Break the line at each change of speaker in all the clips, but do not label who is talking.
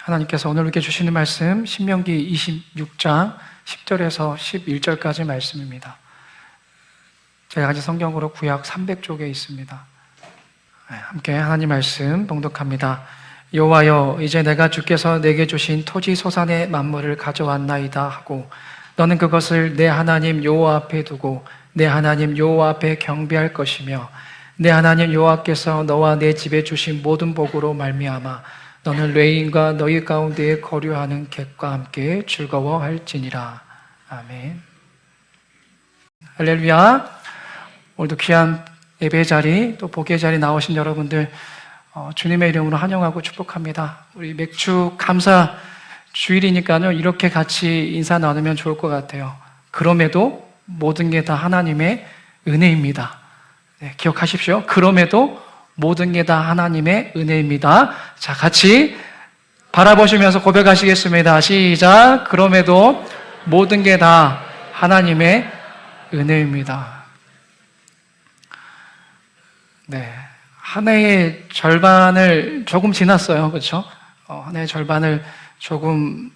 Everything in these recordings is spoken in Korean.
하나님께서 오늘 우리에게 주시는 말씀 신명기 26장 10절에서 11절까지 말씀입니다. 제가 가진 성경으로 구약 300쪽에 있습니다. 함께 하나님 말씀 봉독합니다. 여호와여, 이제 내가 주께서 내게 주신 토지 소산의 만물을 가져왔나이다 하고 너는 그것을 내 하나님 여호와 앞에 두고 내 하나님 여호와 앞에 경배할 것이며 내 하나님 여호와께서 너와 내 집에 주신 모든 복으로 말미암아 너는 레인과 너희 가운데에 거류하는 객과 함께 즐거워할지니라. 아멘. 할렐루야. 오늘도 귀한 예배 자리 또 복의 자리 나오신 여러분들 주님의 이름으로 환영하고 축복합니다. 우리 맥주 감사 주일이니까요, 이렇게 같이 인사 나누면 좋을 것 같아요. 그럼에도 모든 게 다 하나님의 은혜입니다. 네, 기억하십시오. 그럼에도 모든 게 다 하나님의 은혜입니다. 자, 같이 바라보시면서 고백하시겠습니다. 시작. 그럼에도 모든 게 다 하나님의 은혜입니다. 네, 한 해의 절반을 조금 지났어요. 그렇죠? 한 해의 절반을 조금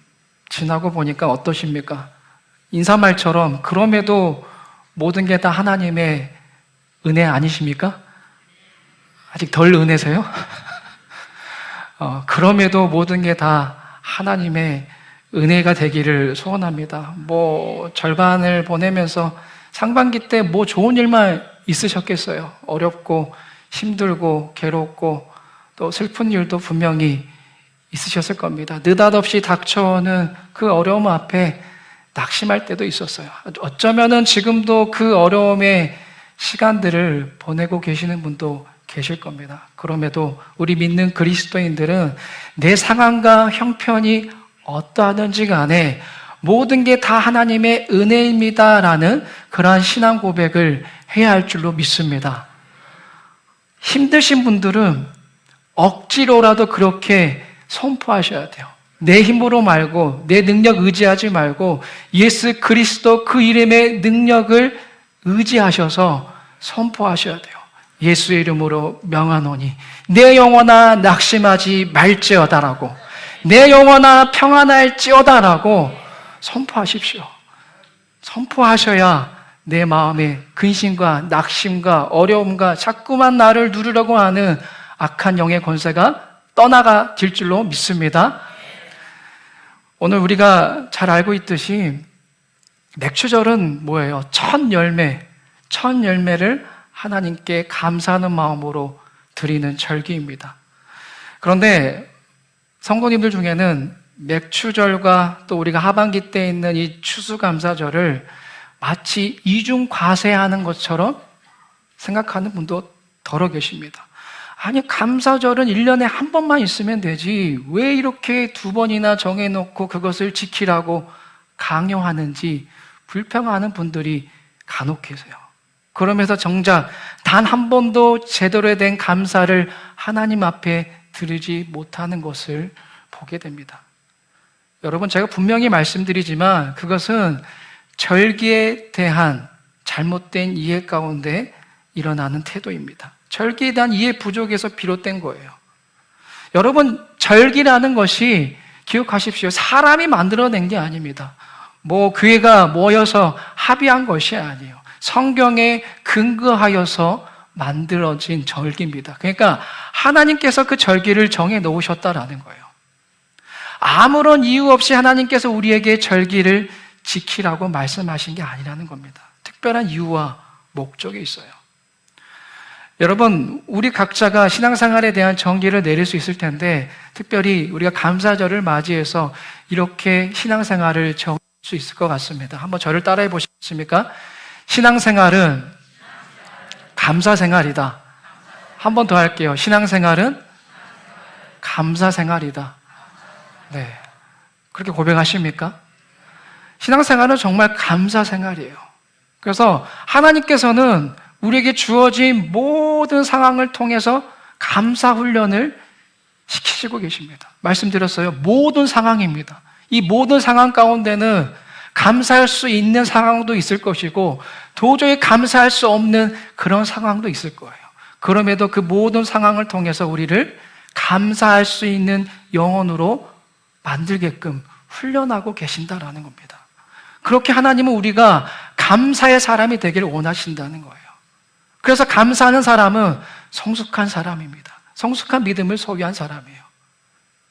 지나고 보니까 어떠십니까? 인사말처럼 그럼에도 모든 게 다 하나님의 은혜 아니십니까? 아직 덜 은혜세요? 그럼에도 모든 게 다 하나님의 은혜가 되기를 소원합니다. 절반을 보내면서 상반기 때 좋은 일만 있으셨겠어요? 어렵고 힘들고 괴롭고 또 슬픈 일도 분명히 있으셨을 겁니다. 느닷없이 닥쳐오는 그 어려움 앞에 낙심할 때도 있었어요. 어쩌면은 지금도 그 어려움의 시간들을 보내고 계시는 분도 계실 겁니다. 그럼에도 우리 믿는 그리스도인들은 내 상황과 형편이 어떠하든지 간에 모든 게 다 하나님의 은혜입니다라는 그러한 신앙 고백을 해야 할 줄로 믿습니다. 힘드신 분들은 억지로라도 그렇게 선포하셔야 돼요. 내 힘으로 말고 내 능력 의지하지 말고 예수 그리스도 그 이름의 능력을 의지하셔서 선포하셔야 돼요. 예수의 이름으로 명하노니 내 영혼아 낙심하지 말지어다라고, 내 영혼아 평안할지어다라고 선포하십시오. 선포하셔야 내 마음의 근심과 낙심과 어려움과 자꾸만 나를 누르려고 하는 악한 영의 권세가 떠나가질 줄로 믿습니다. 오늘 우리가 잘 알고 있듯이 맥추절은 뭐예요? 첫 열매를 하나님께 감사하는 마음으로 드리는 절기입니다. 그런데 성도님들 중에는 맥추절과 또 우리가 하반기 때 있는 이 추수감사절을 마치 이중과세하는 것처럼 생각하는 분도 더러 계십니다. 아니, 감사절은 1년에 한 번만 있으면 되지 왜 이렇게 2번이나 정해놓고 그것을 지키라고 강요하는지 불평하는 분들이 간혹 계세요. 그러면서 정작 단 한 번도 제대로 된 감사를 하나님 앞에 드리지 못하는 것을 보게 됩니다. 여러분, 제가 분명히 말씀드리지만 그것은 절기에 대한 잘못된 이해 가운데 일어나는 태도입니다. 절기에 대한 이해 부족에서 비롯된 거예요. 여러분, 절기라는 것이 기억하십시오. 사람이 만들어낸 게 아닙니다. 교회가 모여서 합의한 것이 아니에요. 성경에 근거하여서 만들어진 절기입니다. 그러니까 하나님께서 그 절기를 정해 놓으셨다라는 거예요. 아무런 이유 없이 하나님께서 우리에게 절기를 지키라고 말씀하신 게 아니라는 겁니다. 특별한 이유와 목적이 있어요. 여러분, 우리 각자가 신앙생활에 대한 정기를 내릴 수 있을 텐데 특별히 우리가 감사절을 맞이해서 이렇게 신앙생활을 정할 수 있을 것 같습니다. 한번 저를 따라해 보시겠습니까? 신앙생활은 감사생활이다. 한 번 더 할게요. 신앙생활은 감사생활이다. 네, 그렇게 고백하십니까? 신앙생활은 정말 감사생활이에요. 그래서 하나님께서는 우리에게 주어진 모든 상황을 통해서 감사훈련을 시키시고 계십니다. 말씀드렸어요. 모든 상황입니다. 이 모든 상황 가운데는 감사할 수 있는 상황도 있을 것이고 도저히 감사할 수 없는 그런 상황도 있을 거예요. 그럼에도 그 모든 상황을 통해서 우리를 감사할 수 있는 영혼으로 만들게끔 훈련하고 계신다라는 겁니다. 그렇게 하나님은 우리가 감사의 사람이 되기를 원하신다는 거예요. 그래서 감사하는 사람은 성숙한 사람입니다. 성숙한 믿음을 소유한 사람이에요.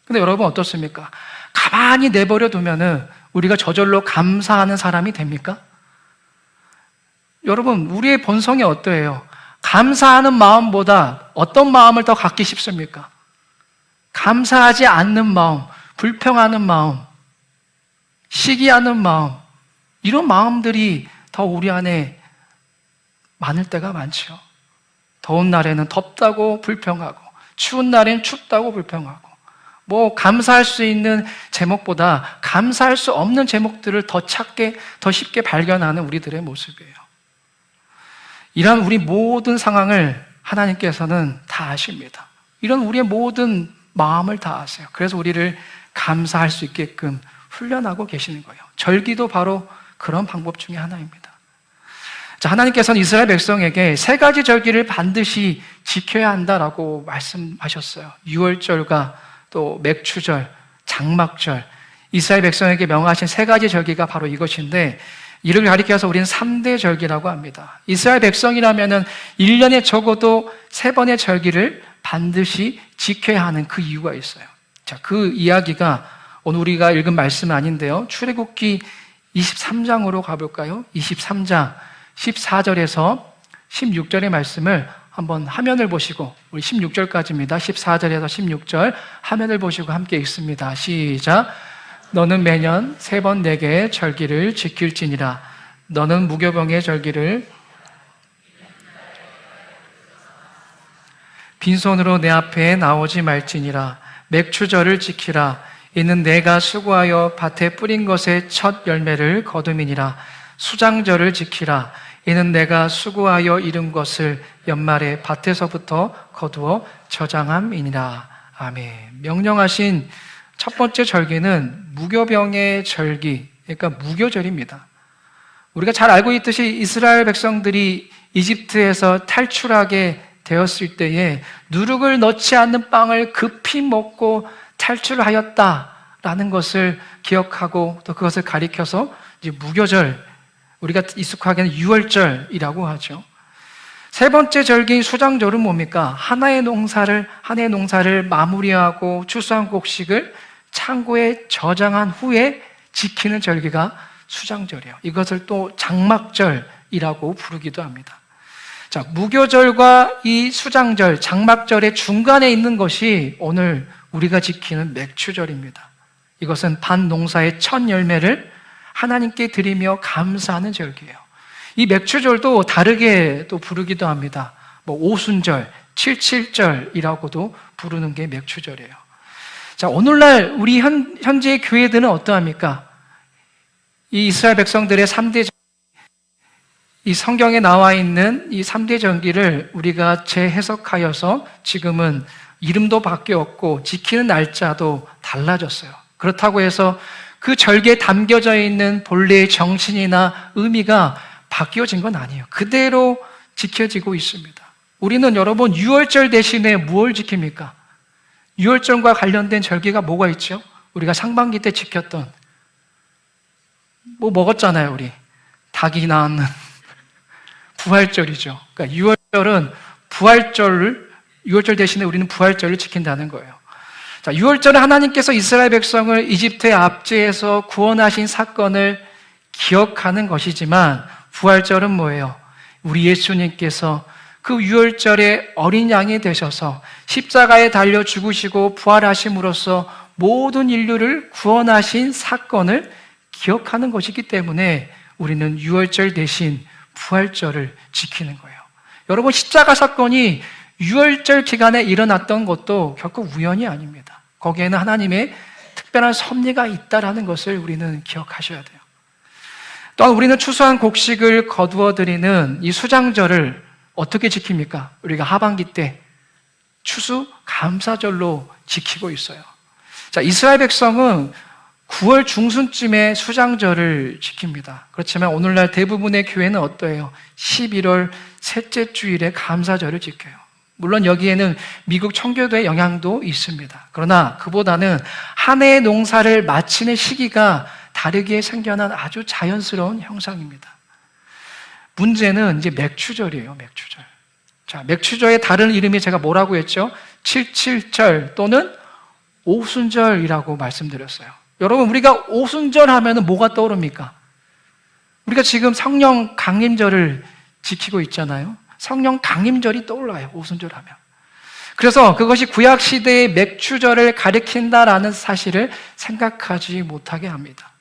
근데 여러분 어떻습니까? 가만히 내버려 두면은 우리가 저절로 감사하는 사람이 됩니까? 여러분, 우리의 본성이 어떠해요? 감사하는 마음보다 어떤 마음을 더 갖기 쉽습니까? 감사하지 않는 마음, 불평하는 마음, 시기하는 마음, 이런 마음들이 더 우리 안에 많을 때가 많죠. 더운 날에는 덥다고 불평하고, 추운 날엔 춥다고 불평하고, 감사할 수 있는 제목보다 감사할 수 없는 제목들을 더 쉽게 발견하는 우리들의 모습이에요. 이런 우리 모든 상황을 하나님께서는 다 아십니다. 이런 우리의 모든 마음을 다 아세요. 그래서 우리를 감사할 수 있게끔 훈련하고 계시는 거예요. 절기도 바로 그런 방법 중에 하나입니다. 자, 하나님께서는 이스라엘 백성에게 세 가지 절기를 반드시 지켜야 한다라고 말씀하셨어요. 유월절과 또 맥추절, 장막절, 이스라엘 백성에게 명하신 세 가지 절기가 바로 이것인데, 이를 가리켜서 우리는 3대 절기라고 합니다. 이스라엘 백성이라면은 1년에 적어도 3번의 절기를 반드시 지켜야 하는 그 이유가 있어요. 자, 그 이야기가 오늘 우리가 읽은 말씀은 아닌데요. 출애굽기 23장으로 가볼까요? 23장 14절에서 16절의 말씀을 한번 화면을 보시고, 우리 16절까지입니다. 14절에서 16절 화면을 보시고 함께 읽습니다. 시작. 너는 매년 3번 내게 절기를 지킬지니라. 너는 무교병의 절기를 빈손으로 내 앞에 나오지 말지니라. 맥추절을 지키라. 이는 내가 수고하여 밭에 뿌린 것의 첫 열매를 거둠이니라. 수장절을 지키라. 이는 내가 수고하여 이룬 것을 연말에 밭에서부터 거두어 저장함이니라. 아멘. 명령하신 첫 번째 절기는 무교병의 절기, 그러니까 무교절입니다. 우리가 잘 알고 있듯이 이스라엘 백성들이 이집트에서 탈출하게 되었을 때에 누룩을 넣지 않는 빵을 급히 먹고 탈출하였다라는 것을 기억하고, 또 그것을 가리켜서 이제 무교절, 우리가 익숙하게는 유월절이라고 하죠. 세 번째 절기인 수장절은 뭡니까? 한 해의 농사를 마무리하고 추수한 곡식을 창고에 저장한 후에 지키는 절기가 수장절이에요. 이것을 또 장막절이라고 부르기도 합니다. 자, 무교절과 이 수장절, 장막절의 중간에 있는 것이 오늘 우리가 지키는 맥추절입니다. 이것은 밭농사의 첫 열매를 하나님께 드리며 감사하는 절기예요. 이 맥추절도 다르게 또 부르기도 합니다. 오순절, 칠칠절이라고도 부르는 게 맥추절이에요. 자, 오늘날 우리 현재 교회들은 어떠합니까? 이 이스라엘 백성들의 3대 이 성경에 나와 있는 이 3대 절기를 우리가 재해석하여서 지금은 이름도 바뀌었고 지키는 날짜도 달라졌어요. 그렇다고 해서 그 절기에 담겨져 있는 본래의 정신이나 의미가 바뀌어진 건 아니에요. 그대로 지켜지고 있습니다. 우리는 여러분 유월절 대신에 무엇을 지킵니까? 유월절과 관련된 절기가 뭐가 있죠? 우리가 상반기 때 지켰던 먹었잖아요. 우리 닭이 낳는 부활절이죠. 그러니까 유월절은 유월절 대신에 우리는 부활절을 지킨다는 거예요. 자, 유월절은 하나님께서 이스라엘 백성을 이집트의 압제에서 구원하신 사건을 기억하는 것이지만, 부활절은 뭐예요? 우리 예수님께서 그 유월절에 어린 양이 되셔서 십자가에 달려 죽으시고 부활하심으로써 모든 인류를 구원하신 사건을 기억하는 것이기 때문에 우리는 유월절 대신 부활절을 지키는 거예요. 여러분, 십자가 사건이 유월절 기간에 일어났던 것도 결코 우연이 아닙니다. 거기에는 하나님의 특별한 섭리가 있다는 것을 우리는 기억하셔야 돼요. 또한 우리는 추수한 곡식을 거두어 드리는 이 수장절을 어떻게 지킵니까? 우리가 하반기 때 추수 감사절로 지키고 있어요. 자, 이스라엘 백성은 9월 중순쯤에 수장절을 지킵니다. 그렇지만 오늘날 대부분의 교회는 어떠해요? 11월 셋째 주일에 감사절을 지켜요. 물론 여기에는 미국 청교도의 영향도 있습니다. 그러나 그보다는 한 해의 농사를 마치는 시기가 다르게 생겨난 아주 자연스러운 형상입니다. 문제는 이제 맥추절이에요, 맥추절. 자, 맥추절의 다른 이름이 제가 뭐라고 했죠? 칠칠절 또는 오순절이라고 말씀드렸어요. 여러분, 우리가 오순절 하면 뭐가 떠오릅니까? 우리가 지금 성령 강림절을 지키고 있잖아요. 성령 강림절이 떠올라요, 오순절 하면. 그래서 그것이 구약시대의 맥추절을 가리킨다라는 사실을 생각하지 못하게 합니다.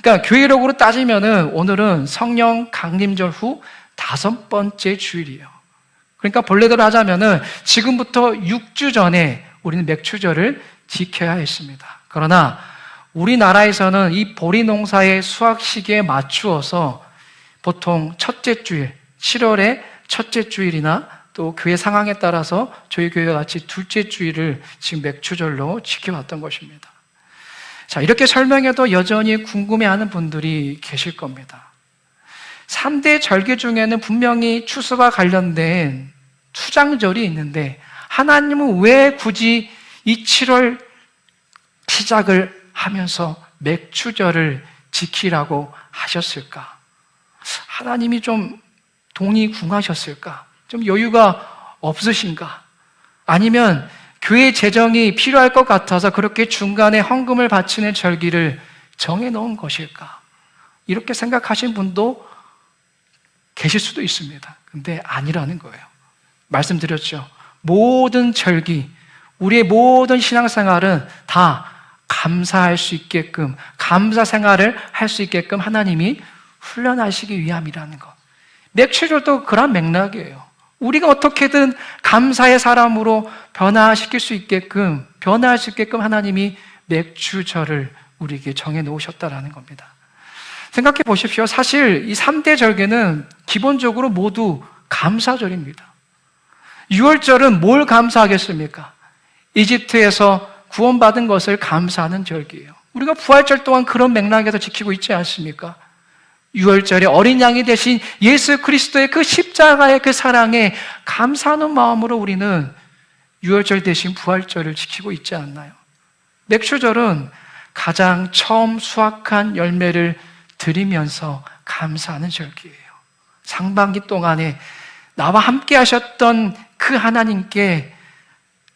그러니까 교회력으로 따지면은 오늘은 성령 강림절 후 5번째 주일이에요. 그러니까 본래대로 하자면은 지금부터 6주 전에 우리는 맥추절을 지켜야 했습니다. 그러나 우리나라에서는 이 보리 농사의 수확 시기에 맞추어서 보통 첫째 주일, 7월의 첫째 주일이나 또 교회 상황에 따라서 저희 교회와 같이 둘째 주일을 지금 맥추절로 지켜왔던 것입니다. 자, 이렇게 설명해도 여전히 궁금해하는 분들이 계실 겁니다. 3대 절기 중에는 분명히 추수와 관련된 수장절이 있는데 하나님은 왜 굳이 이 7월 시작을 하면서 맥추절을 지키라고 하셨을까? 하나님이 좀 돈이 궁하셨을까? 좀 여유가 없으신가? 아니면 교회 재정이 필요할 것 같아서 그렇게 중간에 헌금을 바치는 절기를 정해놓은 것일까? 이렇게 생각하신 분도 계실 수도 있습니다. 근데 아니라는 거예요. 말씀드렸죠. 모든 절기, 우리의 모든 신앙생활은 다 감사할 수 있게끔, 감사 생활을 할 수 있게끔 하나님이 훈련하시기 위함이라는 것. 맥추절도 그런 맥락이에요. 우리가 어떻게든 감사의 사람으로 변화할 수 있게끔 하나님이 맥추절을 우리에게 정해 놓으셨다라는 겁니다. 생각해 보십시오. 사실 이 3대 절개는 기본적으로 모두 감사절입니다. 6월절은 뭘 감사하겠습니까? 이집트에서 구원받은 것을 감사하는 절기예요. 우리가 부활절 또한 그런 맥락에서 지키고 있지 않습니까? 6월절에 어린 양이 되신 예수 그리스도의 그 십자가의 그 사랑에 감사하는 마음으로 우리는 6월절 대신 부활절을 지키고 있지 않나요? 맥추절은 가장 처음 수확한 열매를 드리면서 감사하는 절기예요. 상반기 동안에 나와 함께 하셨던 그 하나님께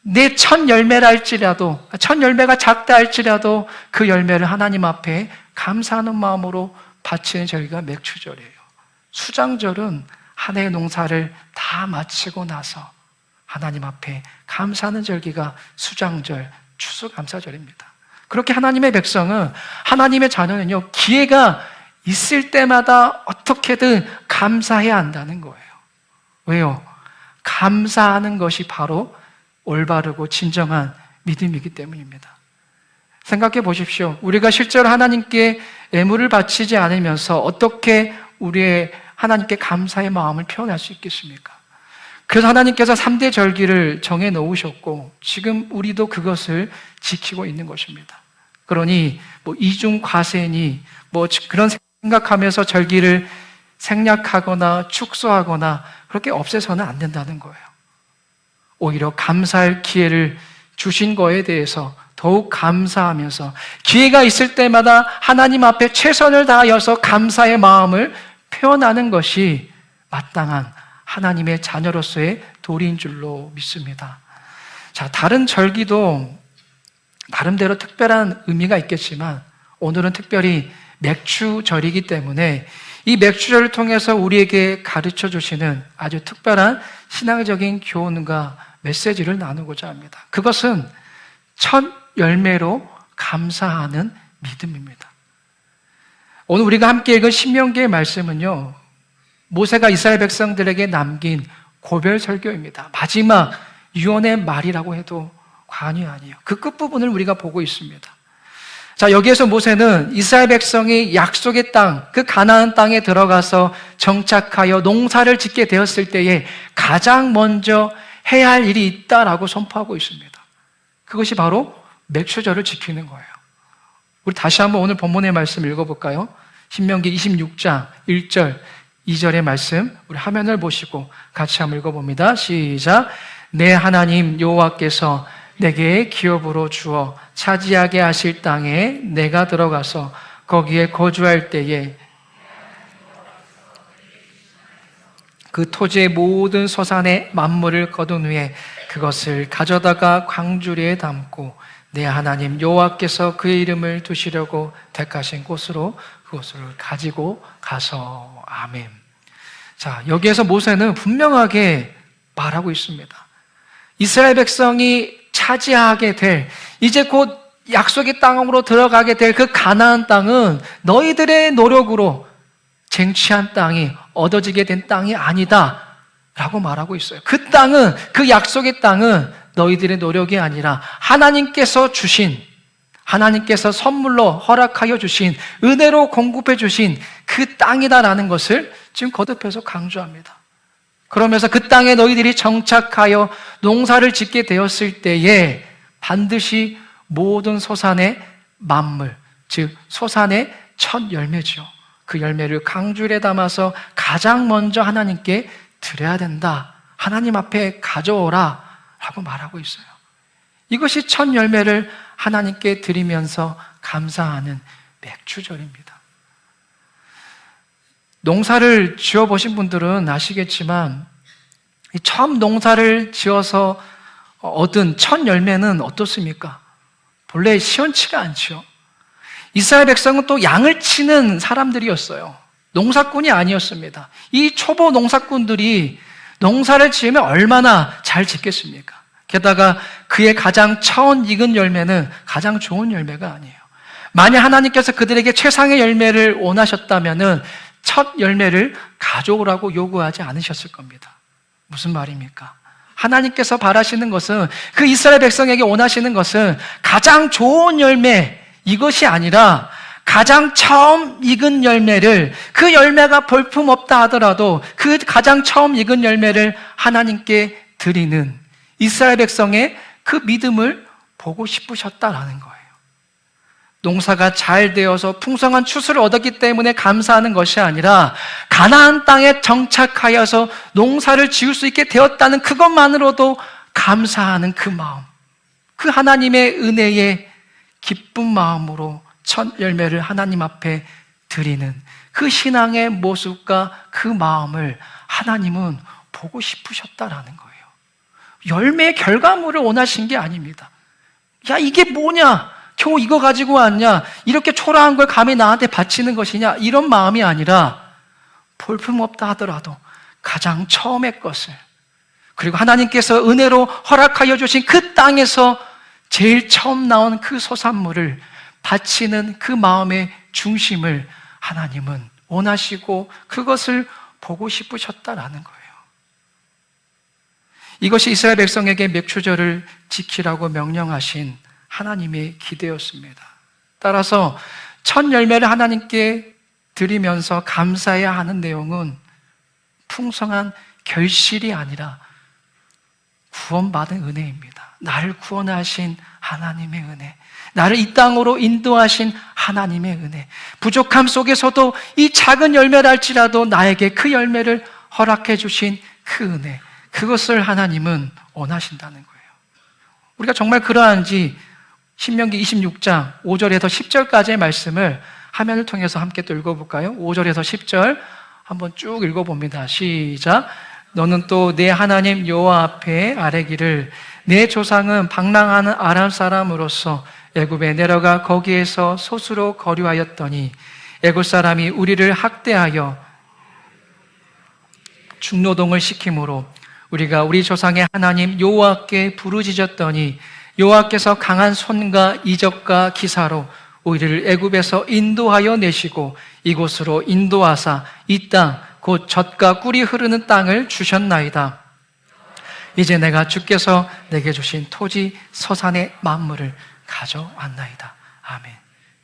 내 첫 열매라 할지라도, 첫 열매가 작다 할지라도 그 열매를 하나님 앞에 감사하는 마음으로 바치는 절기가 맥추절이에요. 수장절은 한 해의 농사를 다 마치고 나서 하나님 앞에 감사하는 절기가 수장절, 추수감사절입니다. 그렇게 하나님의 백성은, 하나님의 자녀는요, 기회가 있을 때마다 어떻게든 감사해야 한다는 거예요. 왜요? 감사하는 것이 바로 올바르고 진정한 믿음이기 때문입니다. 생각해 보십시오. 우리가 실제로 하나님께 애물을 바치지 않으면서 어떻게 우리의 하나님께 감사의 마음을 표현할 수 있겠습니까? 그래서 하나님께서 3대 절기를 정해 놓으셨고 지금 우리도 그것을 지키고 있는 것입니다. 그러니 이중 과세니 그런 생각하면서 절기를 생략하거나 축소하거나 그렇게 없애서는 안 된다는 거예요. 오히려 감사할 기회를 주신 거에 대해서 더욱 감사하면서 기회가 있을 때마다 하나님 앞에 최선을 다하여서 감사의 마음을 표현하는 것이 마땅한 하나님의 자녀로서의 도리인 줄로 믿습니다. 자, 다른 절기도 나름대로 특별한 의미가 있겠지만 오늘은 특별히 맥추절이기 때문에 이 맥추절을 통해서 우리에게 가르쳐 주시는 아주 특별한 신앙적인 교훈과 메시지를 나누고자 합니다. 그것은 첫 열매로 감사하는 믿음입니다. 오늘 우리가 함께 읽은 신명기의 말씀은요, 모세가 이스라엘 백성들에게 남긴 고별 설교입니다. 마지막 유언의 말이라고 해도 과언이 아니에요. 그 끝부분을 우리가 보고 있습니다. 자, 여기에서 모세는 이스라엘 백성이 약속의 땅, 그 가나안 땅에 들어가서 정착하여 농사를 짓게 되었을 때에 가장 먼저 해야 할 일이 있다라고 선포하고 있습니다. 그것이 바로 맥추절을 지키는 거예요. 우리 다시 한번 오늘 본문의 말씀 읽어볼까요? 신명기 26장 1절, 2절의 말씀 우리 화면을 보시고 같이 한번 읽어봅니다. 시작. 내 하나님 여호와께서 내게 기업으로 주어 차지하게 하실 땅에 내가 들어가서 거기에 거주할 때에 그 토지의 모든 소산의 만물을 거둔 후에 그것을 가져다가 광주리에 담고 내 하나님 여호와께서 그의 이름을 두시려고 택하신 곳으로 그것을 가지고 가서. 아멘. 자, 여기에서 모세는 분명하게 말하고 있습니다. 이스라엘 백성이 차지하게 될, 이제 곧 약속의 땅으로 들어가게 될 그 가나안 땅은 너희들의 노력으로 쟁취한 땅이 얻어지게 된 땅이 아니다 라고 말하고 있어요. 그 땅은, 그 약속의 땅은 너희들의 노력이 아니라 하나님께서 주신, 하나님께서 선물로 허락하여 주신, 은혜로 공급해 주신 그 땅이다라는 것을 지금 거듭해서 강조합니다. 그러면서 그 땅에 너희들이 정착하여 농사를 짓게 되었을 때에 반드시 모든 소산의 만물, 즉 소산의 첫 열매죠. 그 열매를 강줄에 담아서 가장 먼저 하나님께 드려야 된다. 하나님 앞에 가져오라 라고 말하고 있어요. 이것이 첫 열매를 하나님께 드리면서 감사하는 맥주절입니다. 농사를 지어보신 분들은 아시겠지만 처음 농사를 지어서 얻은 첫 열매는 어떻습니까? 본래 시원치가 않죠. 이스라엘 백성은 또 양을 치는 사람들이었어요. 농사꾼이 아니었습니다. 이 초보 농사꾼들이 농사를 지으면 얼마나 잘 짓겠습니까? 게다가 그의 가장 처음 익은 열매는 가장 좋은 열매가 아니에요. 만약 하나님께서 그들에게 최상의 열매를 원하셨다면 첫 열매를 가져오라고 요구하지 않으셨을 겁니다. 무슨 말입니까? 하나님께서 바라시는 것은, 그 이스라엘 백성에게 원하시는 것은 가장 좋은 열매, 이것이 아니라 가장 처음 익은 열매를, 그 열매가 볼품없다 하더라도 그 가장 처음 익은 열매를 하나님께 드리는 이스라엘 백성의 그 믿음을 보고 싶으셨다라는 거예요. 농사가 잘 되어서 풍성한 추수를 얻었기 때문에 감사하는 것이 아니라 가나안 땅에 정착하여서 농사를 지을 수 있게 되었다는 그것만으로도 감사하는 그 마음, 그 하나님의 은혜에 기쁜 마음으로 첫 열매를 하나님 앞에 드리는 그 신앙의 모습과 그 마음을 하나님은 보고 싶으셨다라는 거예요. 열매의 결과물을 원하신 게 아닙니다. 야, 이게 뭐냐? 겨우 이거 가지고 왔냐? 이렇게 초라한 걸 감히 나한테 바치는 것이냐? 이런 마음이 아니라 볼품없다 하더라도 가장 처음의 것을, 그리고 하나님께서 은혜로 허락하여 주신 그 땅에서 제일 처음 나온 그 소산물을 바치는 그 마음의 중심을 하나님은 원하시고 그것을 보고 싶으셨다라는 거예요. 이것이 이스라엘 백성에게 맥추절을 지키라고 명령하신 하나님의 기대였습니다. 따라서 첫 열매를 하나님께 드리면서 감사해야 하는 내용은 풍성한 결실이 아니라 구원받은 은혜입니다. 나를 구원하신 하나님의 은혜, 나를 이 땅으로 인도하신 하나님의 은혜, 부족함 속에서도 이 작은 열매랄지라도 나에게 그 열매를 허락해 주신 그 은혜, 그것을 하나님은 원하신다는 거예요. 우리가 정말 그러한지 신명기 26장 5절에서 10절까지의 말씀을 화면을 통해서 함께 또 읽어볼까요? 5절에서 10절 한번 쭉 읽어봅니다. 시작. 너는 또 내 하나님 여호와 앞에 아뢰기를, 내 조상은 방랑하는 아람 사람으로서 애굽에 내려가 거기에서 소수로 거류하였더니 애굽 사람이 우리를 학대하여 중노동을 시키므로 우리가 우리 조상의 하나님 여호와께 부르짖었더니 여호와께서 강한 손과 이적과 기사로 우리를 애굽에서 인도하여 내시고 이곳으로 인도하사 이 땅 곧 젖과 꿀이 흐르는 땅을 주셨나이다. 이제 내가 주께서 내게 주신 토지 서산의 만물을 가져왔나이다. 아멘.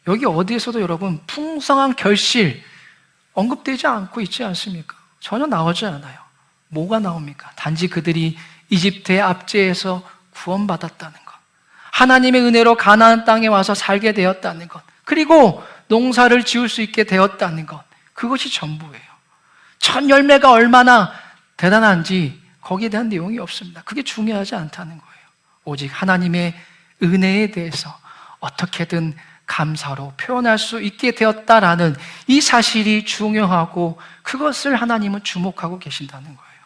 여기 어디에서도 여러분 풍성한 결실 언급되지 않고 있지 않습니까? 전혀 나오지 않아요. 뭐가 나옵니까? 단지 그들이 이집트의 압제에서 구원받았다는 것, 하나님의 은혜로 가나안 땅에 와서 살게 되었다는 것, 그리고 농사를 지을 수 있게 되었다는 것, 그것이 전부예요. 첫 열매가 얼마나 대단한지 거기에 대한 내용이 없습니다. 그게 중요하지 않다는 거예요. 오직 하나님의 은혜에 대해서 어떻게든 감사로 표현할 수 있게 되었다라는 이 사실이 중요하고 그것을 하나님은 주목하고 계신다는 거예요.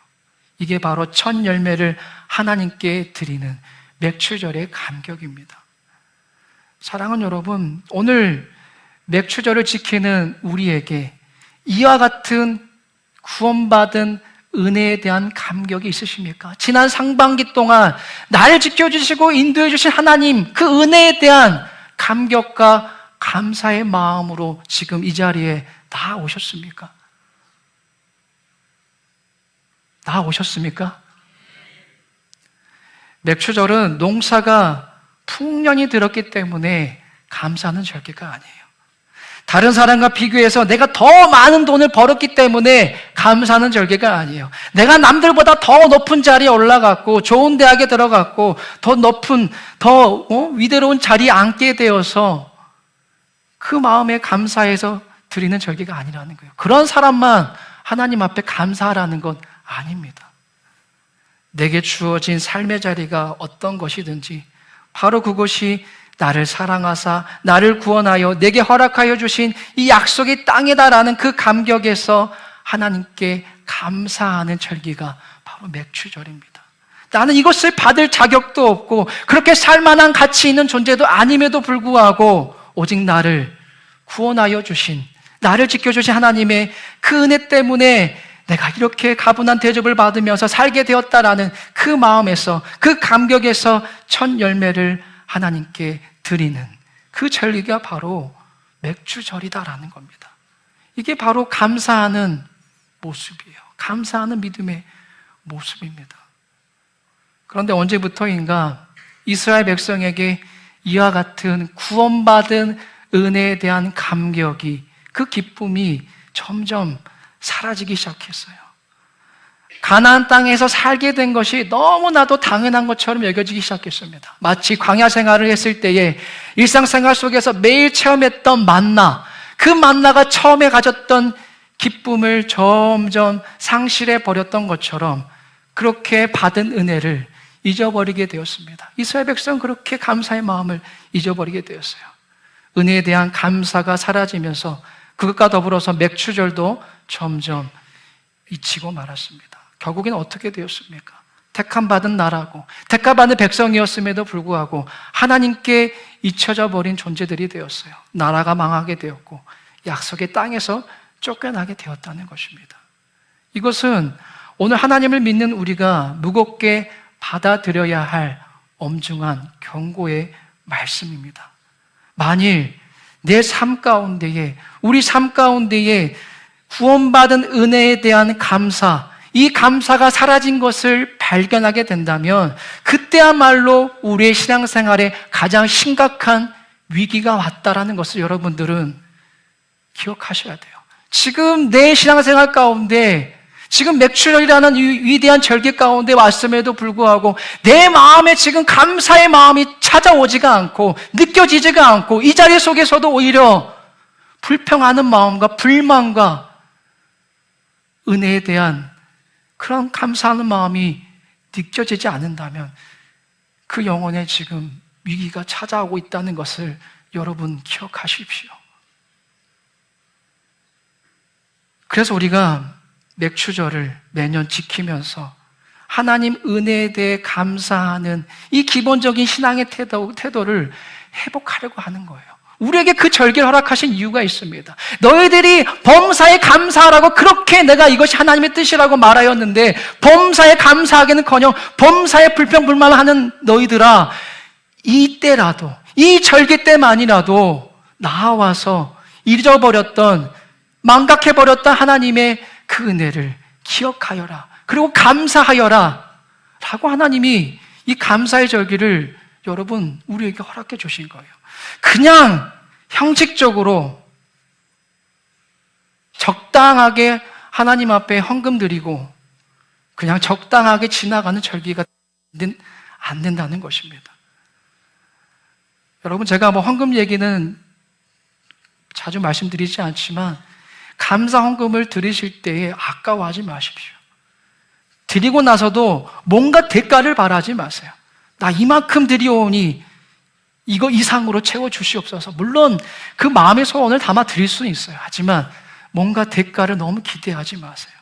이게 바로 첫 열매를 하나님께 드리는 맥추절의 감격입니다. 사랑하는 여러분, 오늘 맥추절을 지키는 우리에게 이와 같은 구원받은 은혜에 대한 감격이 있으십니까? 지난 상반기 동안 나를 지켜주시고 인도해 주신 하나님, 그 은혜에 대한 감격과 감사의 마음으로 지금 이 자리에 나아오셨습니까? 나아오셨습니까? 맥추절은 농사가 풍년이 들었기 때문에 감사하는 절기가 아니에요. 다른 사람과 비교해서 내가 더 많은 돈을 벌었기 때문에 감사하는 절기가 아니에요. 내가 남들보다 더 높은 자리에 올라갔고 좋은 대학에 들어갔고 더 높은, 더 위대로운 자리에 앉게 되어서 그 마음에 감사해서 드리는 절기가 아니라는 거예요. 그런 사람만 하나님 앞에 감사하라는 건 아닙니다. 내게 주어진 삶의 자리가 어떤 것이든지 바로 그것이 나를 사랑하사 나를 구원하여 내게 허락하여 주신 이 약속의 땅이다라는 그 감격에서 하나님께 감사하는 절기가 바로 맥추절입니다. 나는 이것을 받을 자격도 없고 그렇게 살만한 가치 있는 존재도 아님에도 불구하고 오직 나를 구원하여 주신, 나를 지켜주신 하나님의 그 은혜 때문에 내가 이렇게 가분한 대접을 받으면서 살게 되었다라는 그 마음에서, 그 감격에서 첫 열매를 하나님께 드리는 그 절기가 바로 맥추절이다라는 겁니다. 이게 바로 감사하는 모습이에요. 감사하는 믿음의 모습입니다. 그런데 언제부터인가 이스라엘 백성에게 이와 같은 구원받은 은혜에 대한 감격이, 그 기쁨이 점점 사라지기 시작했어요. 가나안 땅에서 살게 된 것이 너무나도 당연한 것처럼 여겨지기 시작했습니다. 마치 광야 생활을 했을 때에 일상생활 속에서 매일 체험했던 만나, 그 만나가 처음에 가졌던 기쁨을 점점 상실해 버렸던 것처럼 그렇게 받은 은혜를 잊어버리게 되었습니다. 이스라엘 백성은 그렇게 감사의 마음을 잊어버리게 되었어요. 은혜에 대한 감사가 사라지면서 그것과 더불어서 맥추절도 점점 잊히고 말았습니다. 결국엔 어떻게 되었습니까? 택함받은 나라고 택함받은 백성이었음에도 불구하고 하나님께 잊혀져 버린 존재들이 되었어요. 나라가 망하게 되었고 약속의 땅에서 쫓겨나게 되었다는 것입니다. 이것은 오늘 하나님을 믿는 우리가 무겁게 받아들여야 할 엄중한 경고의 말씀입니다. 만일 내 삶 가운데에, 우리 삶 가운데에 구원받은 은혜에 대한 감사, 이 감사가 사라진 것을 발견하게 된다면 그때야말로 우리의 신앙생활에 가장 심각한 위기가 왔다라는 것을 여러분들은 기억하셔야 돼요. 지금 내 신앙생활 가운데, 지금 맥추절이라는 위대한 절기 가운데 왔음에도 불구하고 내 마음에 지금 감사의 마음이 찾아오지가 않고 느껴지지가 않고 이 자리 속에서도 오히려 불평하는 마음과 불만과 은혜에 대한 그런 감사하는 마음이 느껴지지 않는다면 그 영혼에 지금 위기가 찾아오고 있다는 것을 여러분 기억하십시오. 그래서 우리가 맥추절을 매년 지키면서 하나님 은혜에 대해 감사하는 이 기본적인 신앙의 태도를 회복하려고 하는 거예요. 우리에게 그 절기를 허락하신 이유가 있습니다. 너희들이 범사에 감사하라고 그렇게 내가 이것이 하나님의 뜻이라고 말하였는데 범사에 감사하기는커녕 범사에 불평불만하는 너희들아, 이때라도, 이 절기 때만이라도 나와서 잊어버렸던, 망각해버렸던 하나님의 그 은혜를 기억하여라, 그리고 감사하여라 라고 하나님이 이 감사의 절기를 여러분 우리에게 허락해 주신 거예요. 그냥 형식적으로 적당하게 하나님 앞에 헌금 드리고 그냥 적당하게 지나가는 절기가 안 된다는 것입니다. 여러분, 제가 헌금 얘기는 자주 말씀드리지 않지만 감사 헌금을 드리실 때에 아까워하지 마십시오. 드리고 나서도 뭔가 대가를 바라지 마세요. 나 이만큼 드리오니 이거 이상으로 채워주시옵소서. 물론 그 마음의 소원을 담아 드릴 수는 있어요. 하지만 뭔가 대가를 너무 기대하지 마세요.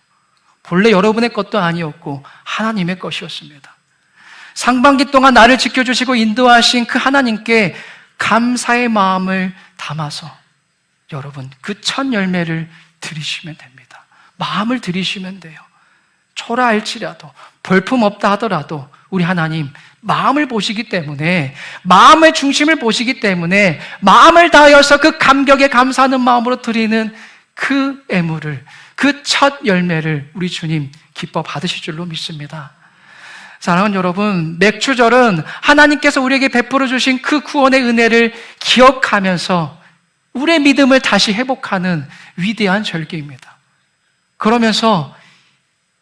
본래 여러분의 것도 아니었고 하나님의 것이었습니다. 상반기 동안 나를 지켜주시고 인도하신 그 하나님께 감사의 마음을 담아서 여러분 그 첫 열매를 드리시면 됩니다. 마음을 드리시면 돼요. 초라할지라도 볼품 없다 하더라도 우리 하나님 마음을 보시기 때문에, 마음의 중심을 보시기 때문에 마음을 다하여서 그 감격에 감사하는 마음으로 드리는 그 애물을, 그 첫 열매를 우리 주님 기뻐 받으실 줄로 믿습니다. 사랑하는 여러분, 맥추절은 하나님께서 우리에게 베풀어 주신 그 구원의 은혜를 기억하면서 우리의 믿음을 다시 회복하는 위대한 절기입니다. 그러면서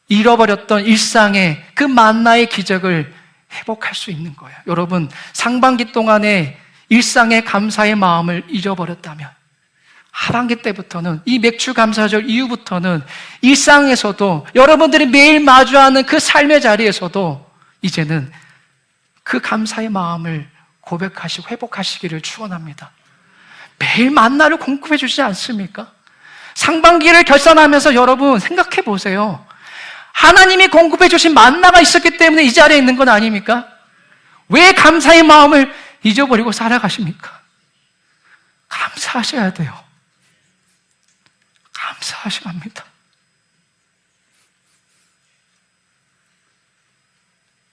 잃어버렸던 일상의 그 만나의 기적을 회복할 수 있는 거예요. 여러분, 상반기 동안에 일상의 감사의 마음을 잊어버렸다면 하반기 때부터는, 이 맥주 감사절 이후부터는 일상에서도, 여러분들이 매일 마주하는 그 삶의 자리에서도 이제는 그 감사의 마음을 고백하시고 회복하시기를 축원합니다. 매일 만나를 공급해 주지 않습니까? 상반기를 결산하면서 여러분 생각해 보세요. 하나님이 공급해 주신 만나가 있었기 때문에 이 자리에 있는 건 아닙니까? 왜 감사의 마음을 잊어버리고 살아가십니까? 감사하셔야 돼요. 감사하셔야 합니다.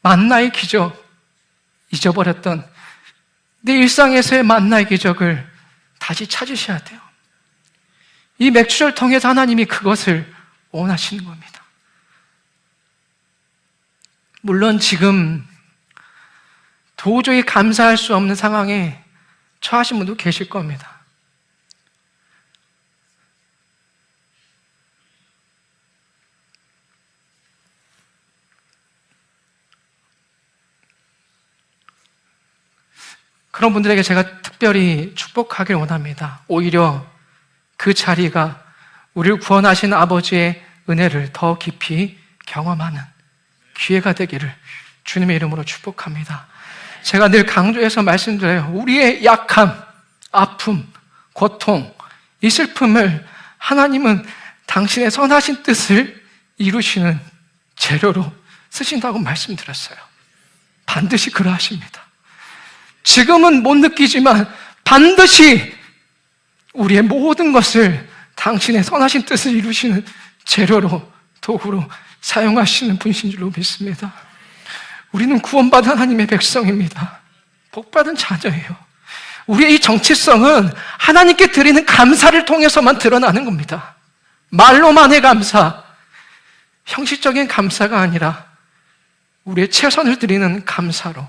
만나의 기적, 잊어버렸던 내 일상에서의 만나의 기적을 다시 찾으셔야 돼요. 이 맥주를 통해서 하나님이 그것을 원하시는 겁니다. 물론 지금 도저히 감사할 수 없는 상황에 처하신 분도 계실 겁니다. 그런 분들에게 제가 특별히 축복하길 원합니다. 오히려 그 자리가 우리를 구원하신 아버지의 은혜를 더 깊이 경험하는 기회가 되기를 주님의 이름으로 축복합니다. 제가 늘 강조해서 말씀드려요. 우리의 약함, 아픔, 고통, 이 슬픔을 하나님은 당신의 선하신 뜻을 이루시는 재료로 쓰신다고 말씀드렸어요. 반드시 그러하십니다. 지금은 못 느끼지만 반드시 우리의 모든 것을 당신의 선하신 뜻을 이루시는 재료로, 도구로 사용하시는 분이신 줄로 믿습니다. 우리는 구원받은 하나님의 백성입니다. 복받은 자녀예요. 우리의 이 정체성은 하나님께 드리는 감사를 통해서만 드러나는 겁니다. 말로만의 감사, 형식적인 감사가 아니라 우리의 최선을 드리는 감사로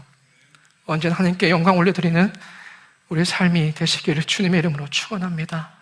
언제나 하나님께 영광 올려드리는 우리의 삶이 되시기를 주님의 이름으로 축원합니다.